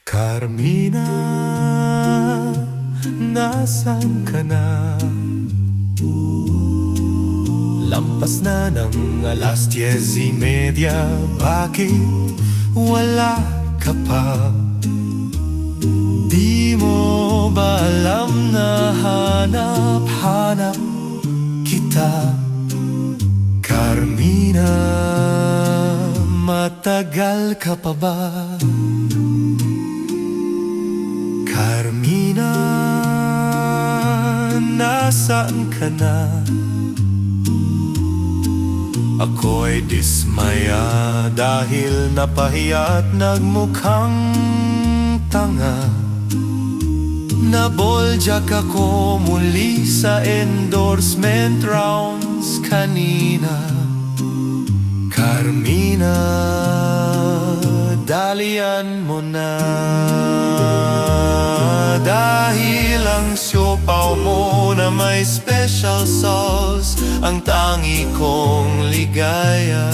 Carmina, nasan ka na? Lampas na ng alas 10:30. Bakit wala ka pa? Di mo ba alam na hanap-hanap kita? Carmina, matagal ka pa ba? Carmina, nasaan ka na? Ako'y dismaya dahil napahiya at nagmukhang tanga. Naboljak ako muli sa endorsement rounds kanina. Carmina, dalian mo na. Dahil ang siopaw mo na may special sauce ang tangi kong ligaya.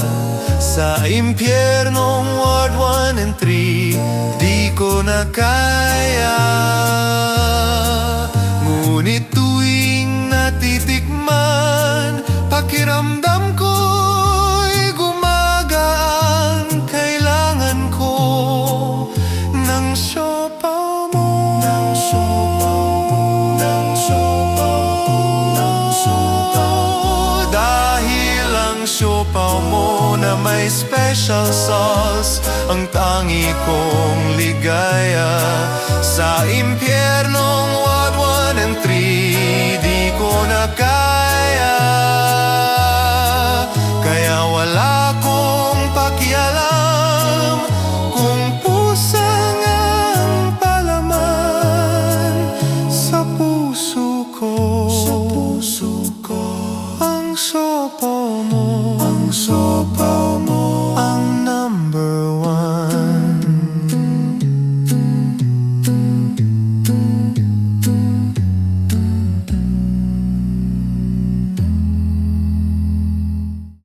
Sa impyernong Ward 1 and 3 di ko na kaya. Ngunit tuwing natitikman, pakiramdam ko'y gumagaan. Kailangan ko ng siopaw mo, ng siopaw mo, ng siopaw mo, ng siopaw mo. Dahil ang siopaw mo na may special sauce ang tangi kong